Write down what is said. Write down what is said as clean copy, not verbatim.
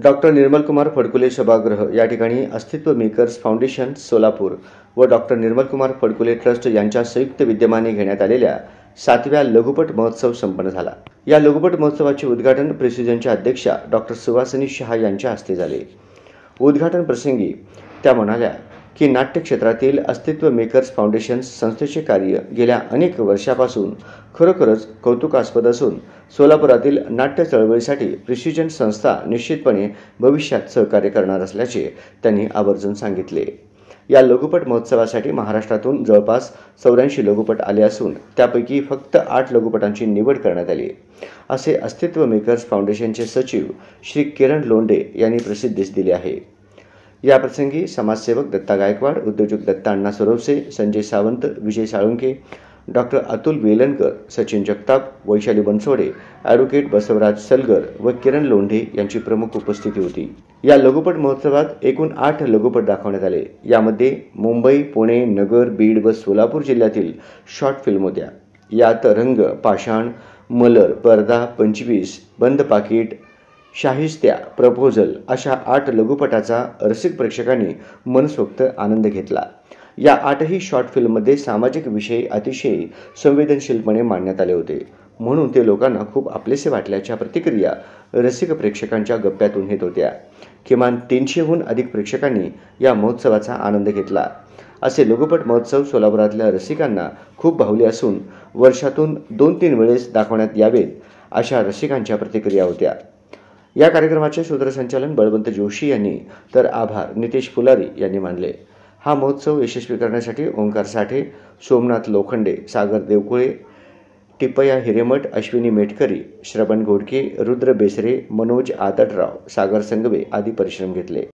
Doctor Nirmalkumar Phadkule सभागृह या ठिकाणी अस्तित्व मेकर्स फाउंडेशन सोलापूर व डॉक्टर निर्मलकुमार फडकुले ट्रस्ट यांच्या संयुक्त विद्यमाने घेण्यात आलेल्या 7व्या लघुपट महोत्सव संपन्न झाला। या लघुपट महोत्सवाचे उद्घाटन प्रिसिजनच्या अध्यक्षा डॉक्टर सुवासिनी शहा यांच्या हस्ते झाले। उद्घाटन प्रसंगी त्या म्हणाल्या की नाट्य क्षेत्रातील अस्तित्व मेकर्स फाउंडेशन संस्थेचे कार्य गेल्या अनेक वर्षापासून खरोखरच कौतुकास्पद असून सोलापुरातील नाट्य चळवळीसाठी प्रिसिजन संस्था निश्चितपणे भविष्यात सहकार्य करणार असल्याचे त्यांनी आवर्जून सांगितले। या लघुपट महोत्सवासाठी महाराष्ट्रातून जवळपास 84 लघुपट आले असून त्यापैकी फक्त 8 लघुपटांची निवड करण्यात आली, असे अस्तित्व मेकर्स फाउंडेशनचे सचिव श्री किरण लोंढे यांनी प्रसिद्धीस दिले आहे। या प्रसंगी समाजसेवक दत्ता गायकवाड, उद्योजक दत्ता अण्णा सुरवसे, संजय सावंत, विजय साळुंके, डॉक्टर अतुल वेलणकर, सचिन जगताप, वैशाली बनसोडे, ॲडव्होकेट बसवराज सलगर व किरण लोंढे यांची प्रमुख उपस्थिती होती। या लघुपट महोत्सवात एकूण 8 लघुपट दाखवण्यात आले। यामध्ये मुंबई, पुणे, नगर, बीड व सोलापूर जिल्ह्यातील शॉर्ट फिल्म होत्या। यात रंग, पाषाण, मलर, पर्दा, 25, बंद पाकिट, शाहिस्त्या, प्रपोजल अशा 8 लघुपटाचा रसिक प्रेक्षकांनी मनसोक्त आनंद घेतला। या 8ही शॉर्ट फिल्ममध्ये सामाजिक विषय अतिशय संवेदनशीलपणे मांडण्यात आले होते, म्हणून ते लोकांना खूप आपलेसे वाटल्याच्या प्रतिक्रिया रसिक प्रेक्षकांच्या गप्प्यातून येत होत्या। किमान 300हून अधिक प्रेक्षकांनी या महोत्सवाचा आनंद घेतला। असे लघुपट महोत्सव सोलापुरातल्या रसिकांना खूप भावले असून वर्षातून 2-3 वेळेस दाखवण्यात यावेत अशा रसिकांच्या प्रतिक्रिया होत्या। या कार्यक्रमाचे सूत्रसंचालन बळवंत जोशी यांनी तर आभार नितेश फुलारी यांनी मानले। हा महोत्सव यशस्वी करण्यासाठी ओंकार साठे, सोमनाथ लोखंडे, सागर देवकुळे, टिपया हिरेमठ, अश्विनी मेटकरी, श्रवण घोडके, रुद्र बेसरे, मनोज आदटराव, सागर संगवे आदी परिश्रम घेतले।